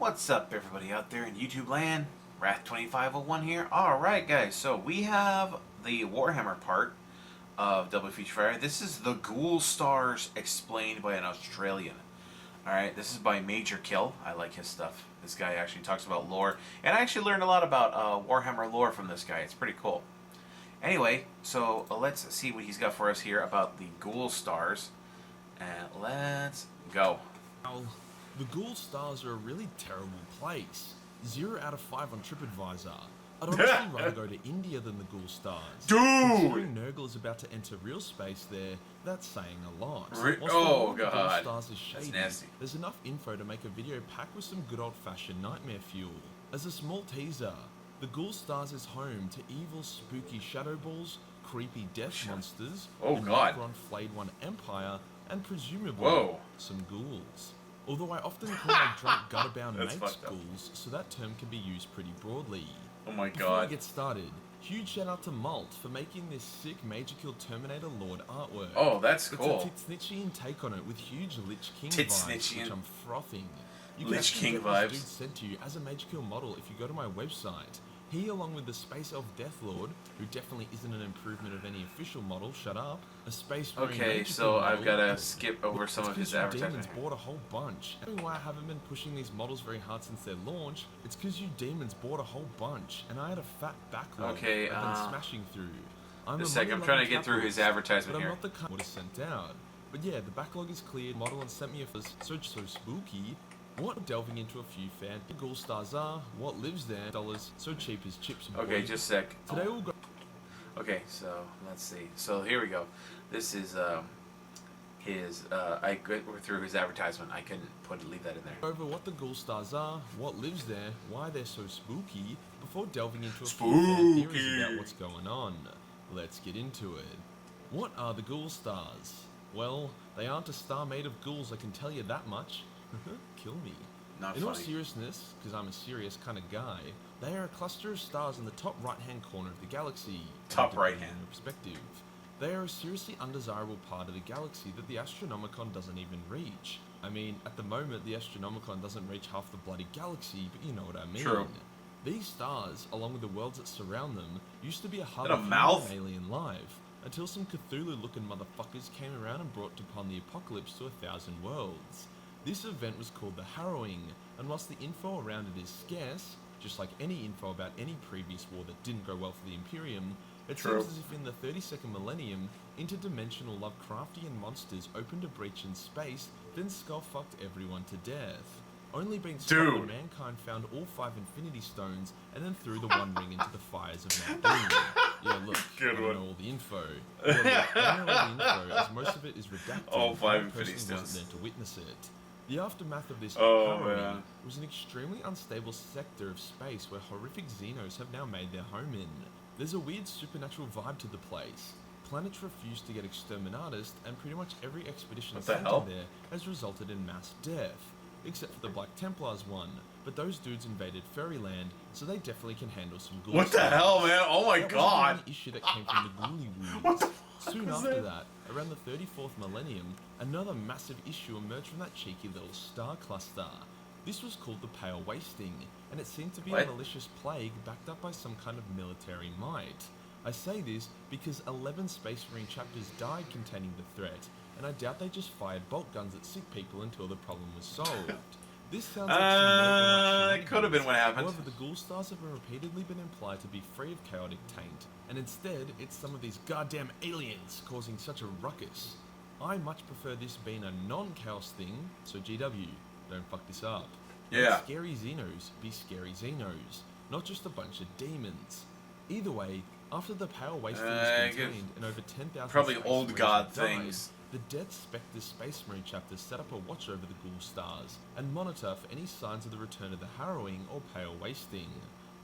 What's up, everybody out there in YouTube land? Wrath2501 here. Alright, guys, so we have the Warhammer part of Double Feature Fire. This is the Ghoul Stars explained by an Australian. Alright, this is by Major Kill. I like his stuff. This guy actually talks about lore. And I actually learned a lot about Warhammer lore from this guy. It's pretty cool. Anyway, so let's see what he's got for us here about the Ghoul Stars. And let's go. Well, the Ghoul Stars are a really terrible place. 0 out of 5 on TripAdvisor. I'd honestly rather go to India than the Ghoul Stars. Dude! Considering Nurgle is about to enter real space there, that's saying a lot. Oh god, Ghoul Stars is shady, that's nasty. There's enough info to make a video packed with some good old-fashioned nightmare fuel. As a small teaser, the Ghoul Stars is home to evil, spooky shadow balls, creepy death monsters, oh the god, Necron Flayed One Empire, and presumably some ghouls. Although I often call my drunk gutter-bound mates ghouls, so that term can be used pretty broadly. Oh my god. Before we get started, huge shout out to Malt for making this sick Major Kill Terminator Lord artwork. Oh, that's cool. It's a Titsnitchian take on it with huge Lich King Titsnitchian. vibes, which I'm frothing. You Lich can King get vibes. this dude sent to you as a Major Kill model if you go to my website. He, along with the Space Elf Deathlord, who definitely isn't an improvement of any official model, shut up, a Space Marine Okay, Major so Kill I've model, got to skip over some of his advertisements. Demons bought a whole bunch. And why I haven't been pushing these models very hard since their launch, it's because you demons bought a whole bunch, and I had a fat backlog okay, I've been smashing through. I'm trying to get through his advertisement but here. I'm not the kind what is sent out. But yeah, the backlog is cleared, model and sent me a so spooky. What delving into a few fan Ghoul Stars are, what lives there, dollars, so cheap as chips. Boy. Okay, just a sec. Today we'll go. Okay, so let's see. So here we go. This is his. I went through his advertisement. I couldn't leave that in there. Over what the Ghoul Stars are, what lives there, why they're so spooky, before delving into a few fan theories about what's going on. Let's get into it. What are the Ghoul Stars? Well, they aren't a star made of ghouls, I can tell you that much. Kill me. Not in all funny. Seriousness, because I'm a serious kind of guy, they are a cluster of stars in the top right-hand corner of the galaxy. Top right-hand. Perspective. They are a seriously undesirable part of the galaxy that the Astronomicon doesn't even reach. I mean, at the moment, the Astronomicon doesn't reach half the bloody galaxy, but you know what I mean. True. These stars, along with the worlds that surround them, used to be a hub of human alien life, until some Cthulhu-looking motherfuckers came around and brought upon the apocalypse to 1,000 worlds. This event was called the Harrowing, and whilst the info around it is scarce, just like any info about any previous war that didn't go well for the Imperium, it seems as if in the 32nd millennium, interdimensional Lovecraftian monsters opened a breach in space, then skull-fucked everyone to death. Only being struck when mankind found all 5 Infinity Stones, and then threw the One Ring into the fires of Mount Doom. Yeah, look, I don't know all the info. Yeah, look, I don't know all the info, as most of it is redacted, all 5 and I Infinity personally wasn't Stones. there to witness it. The aftermath of this man. was an extremely unstable sector of space where horrific Xenos have now made their home in. There's a weird supernatural vibe to the place. Planets refuse to get exterminatus, and pretty much every expedition sent in there has resulted in mass death. Except for the Black Templars one, but those dudes invaded Fairyland, so they definitely can handle some ghouls. What the hell, man? Oh my god! That was the issue that came from the Ghoulie Woos. Soon after that, around the 34th millennium, another massive issue emerged from that cheeky little star cluster. This was called the Pale Wasting, and it seemed to be a malicious plague backed up by some kind of military might. I say this because 11 Space Marine chapters died containing the threat, and I doubt they just fired bolt guns at sick people until the problem was solved. This sounds like that could have been what happened. However, the Ghoul Stars have repeatedly been implied to be free of chaotic taint, and instead, it's some of these goddamn aliens causing such a ruckus. I much prefer this being a non-chaos thing, so GW, don't fuck this up. Yeah. Let scary Xenos be scary Xenos, not just a bunch of demons. Either way, after the Pale Wasting is contained and over 10,000 probably old god things. The Death Spectre Space Marine chapter set up a watch over the Ghoul Stars and monitor for any signs of the return of the Harrowing or Pale Wasting,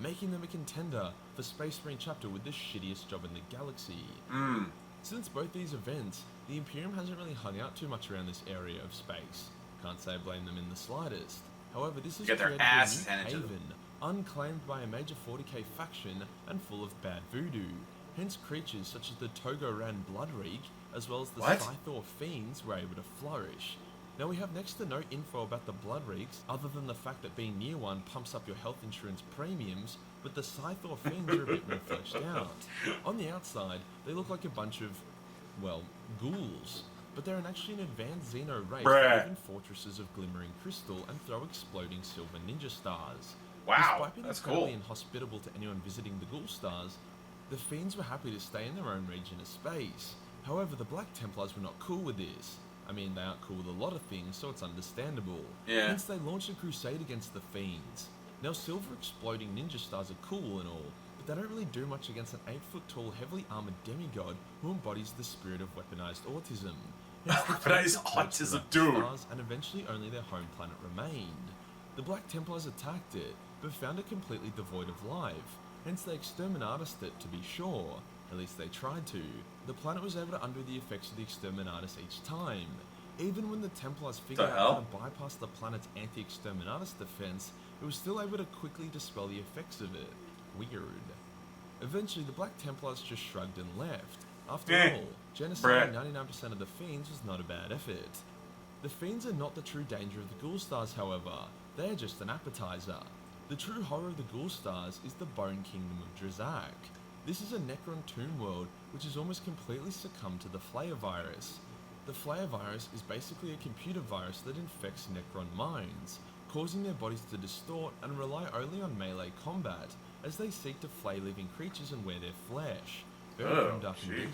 making them a contender for Space Marine chapter with the shittiest job in the galaxy. Since both these events, the Imperium hasn't really hung out too much around this area of space. Can't say I blame them in the slightest. However, this is created a new haven, unclaimed by a major 40k faction and full of bad voodoo. Hence creatures such as the Togoran Bloodreek, as well as the Scythor Fiends were able to flourish. Now we have next to no info about the blood reeks, other than the fact that being near one pumps up your health insurance premiums, but the Scythor fiends are a bit more fleshed out. On the outside, they look like a bunch of, well, ghouls, but they're actually an advanced Xeno race that live in fortresses of glimmering crystal and throw exploding silver ninja stars. Wow, Despite being that's incredibly cool. inhospitable to anyone visiting the Ghoul Stars, the fiends were happy to stay in their own region of space. However, the Black Templars were not cool with this. I mean, they aren't cool with a lot of things, so it's understandable. Yeah. Hence, they launched a crusade against the fiends. Now, silver exploding ninja stars are cool and all, but they don't really do much against an 8-foot-tall, heavily armored demigod who embodies the spirit of weaponized autism. Hence, the Weaponized fiends attacked the autism, Black dude. Stars, and eventually only their home planet remained. The Black Templars attacked it, but found it completely devoid of life. Hence, they exterminatused it, to be sure. At least they tried to. The planet was able to undo the effects of the exterminatus each time. Even when the Templars figured out how to bypass the planet's anti-exterminatus defense, it was still able to quickly dispel the effects of it. Weird. Eventually, the Black Templars just shrugged and left. After all, genociding 99% of the fiends was not a bad effort. The fiends are not the true danger of the Ghoul Stars, however. They are just an appetizer. The true horror of the Ghoul Stars is the Bone Kingdom of Drazak. This is a Necron tomb world which has almost completely succumbed to the Flayer virus. The Flayer virus is basically a computer virus that infects Necron minds, causing their bodies to distort and rely only on melee combat, as they seek to flay living creatures and wear their flesh. Very grimdark indeed.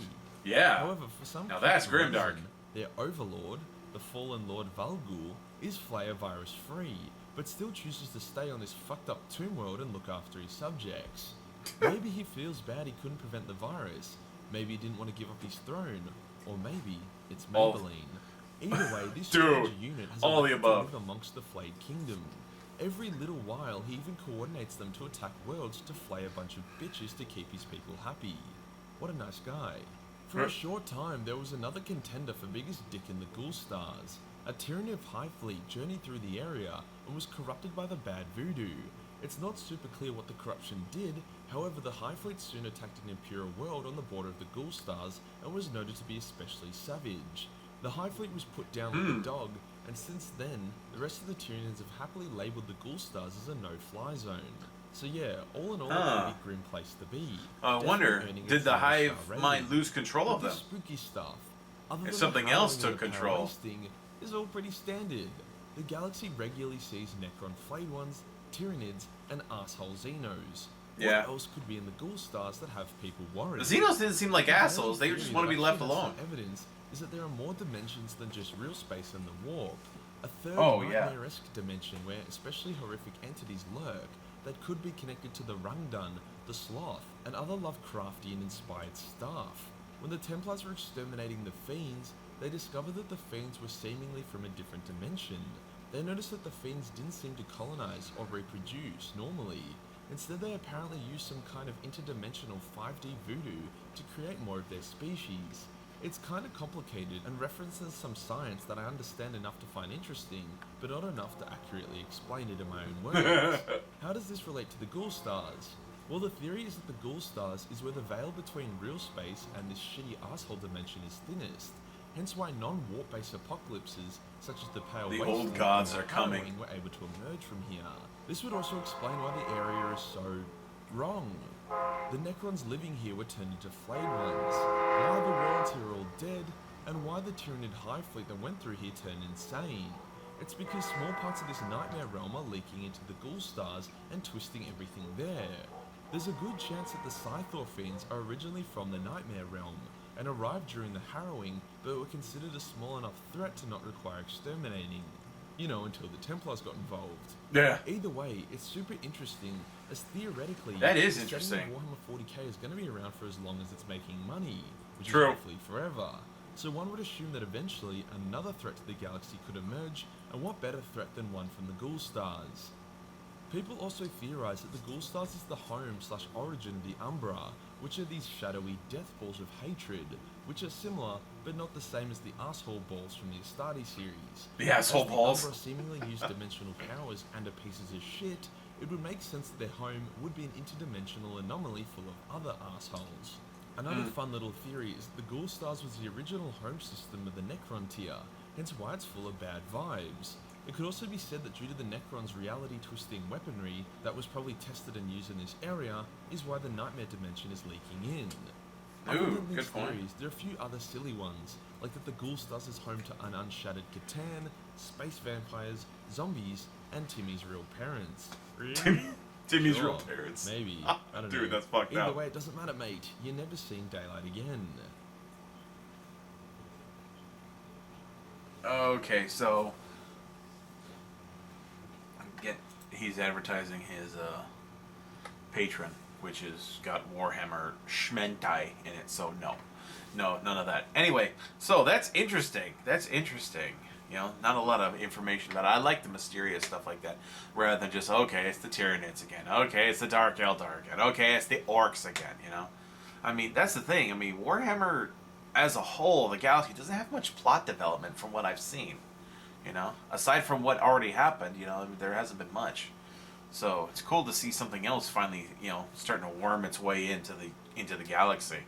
Yeah. However, for some Now that's reason, grimdark. their overlord, the fallen Lord Valgul, is Flayer virus free, but still chooses to stay on this fucked up tomb world and look after his subjects. Maybe he feels bad he couldn't prevent the virus, maybe he didn't want to give up his throne, or maybe it's Maybelline. Either way, this stranger unit has all the elected to above. live amongst the flayed kingdom. Every little while, he even coordinates them to attack worlds to flay a bunch of bitches to keep his people happy. What a nice guy. For a short time, there was another contender for biggest dick in the Ghoul Stars. A tyranny of High Fleet journeyed through the area and was corrupted by the bad voodoo. It's not super clear what the corruption did, however the High Fleet soon attacked an Imperial world on the border of the Ghoul Stars and was noted to be especially savage. The High Fleet was put down like a dog, and since then, the rest of the Tyranians have happily labelled the Ghoul Stars as a no-fly zone. So yeah, all in all, it's a pretty grim place to be. I wonder, did the Hive Mind lose control of But them? the spooky stuff, other than If the something else harrowing took and control. wasting, is all pretty standard. The galaxy regularly sees Necron flayed ones, Tyranids, and asshole Xenos. Yeah. What else could be in the Ghoul Stars that have people worried? The Xenos didn't seem like The assholes. They theory just want to that be left actually has alone. some evidence is that there are more dimensions than just real space and the warp. A third nightmare-esque dimension where especially horrific entities lurk that could be connected to the Rungdun, the Sloth, and other Lovecraftian-inspired stuff. When the Templars were exterminating the Fiends, they discovered that the Fiends were seemingly from a different dimension. They noticed that the Fiends didn't seem to colonize or reproduce normally. Instead, they apparently used some kind of interdimensional 5D voodoo to create more of their species. It's kind of complicated and references some science that I understand enough to find interesting, but not enough to accurately explain it in my own words. How does this relate to the Ghoul Stars? Well, the theory is that the Ghoul Stars is where the veil between real space and this shitty asshole dimension is thinnest. Hence why non-warp-based apocalypses, such as the Pale The Wasteland old gods and are coming. Halloween, were able to emerge from here. This would also explain why the area is so wrong. The Necrons living here were turned into flayed ones, why the worlds here are all dead, and why the Tyranid High Fleet that went through here turned insane. It's because small parts of this nightmare realm are leaking into the Ghoul Stars and twisting everything there. There's a good chance that the Scythor Fiends are originally from the Nightmare Realm, and arrived during the Harrowing, but were considered a small enough threat to not require exterminating. You know, until the Templars got involved. Yeah. Either way, it's super interesting, as theoretically, That is the interesting. setting of Warhammer 40k is going to be around for as long as it's making money, which True. is hopefully forever. So one would assume that eventually another threat to the galaxy could emerge, and what better threat than one from the Ghoul Stars? People also theorize that the Ghoul Stars is the home/origin of the Umbra, which are these shadowy death balls of hatred, which are similar, but not the same as the asshole balls from the Astarte series. The asshole As balls. The Umbra seemingly use dimensional powers and are pieces of shit, it would make sense that their home would be an interdimensional anomaly full of other assholes. Another fun little theory is that the Ghoul Stars was the original home system of the Necron tier, hence why it's full of bad vibes. It could also be said that due to the Necron's reality-twisting weaponry that was probably tested and used in this area, is why the Nightmare Dimension is leaking in. Other Ooh, than these good point. theories, there are a few other silly ones, like that the Ghoul Stars is home to an unshattered Catan, space vampires, zombies, and Timmy's real parents. Timmy's Sure, real parents. Maybe. I don't know. Dude, that's fucked Either up. way, it doesn't matter, mate. You're never seeing daylight again. Okay, so he's advertising his Patreon, which has got Warhammer Schmentai in it. So no, none of that. Anyway, so that's interesting. That's interesting. You know, not a lot of information, but I like the mysterious stuff like that, rather than just okay, it's the Tyranids again. Okay, it's the Dark Eldar again. Okay, it's the Orcs again. You know, I mean that's the thing. I mean Warhammer as a whole, the galaxy doesn't have much plot development from what I've seen. You know, aside from what already happened, you know, there hasn't been much. So it's cool to see something else finally, you know, starting to worm its way into the galaxy.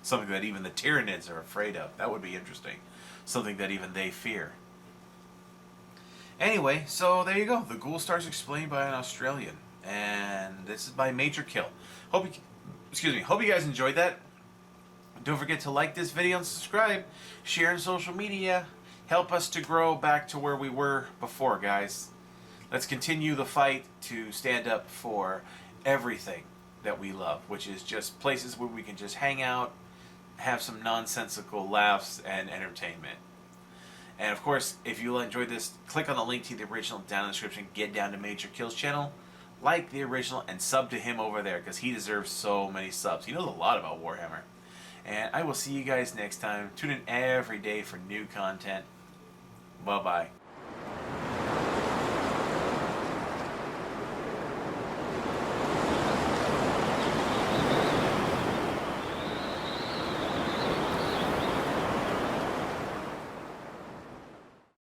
Something that even the Tyranids are afraid of. That would be interesting. Something that even they fear. Anyway, so there you go. The Ghoul Stars explained by an Australian, and this is by Major Kill. Hope you guys enjoyed that. Don't forget to like this video and subscribe. Share on social media. Help us to grow back to where we were before, guys. Let's continue the fight to stand up for everything that we love, which is just places where we can just hang out, have some nonsensical laughs and entertainment. And of course, if you enjoyed this, click on the link to the original down in the description. Get down to Major Kill's channel, like the original, and sub to him over there because he deserves so many subs. He knows a lot about Warhammer. And I will see you guys next time. Tune in every day for new content. Bye-bye.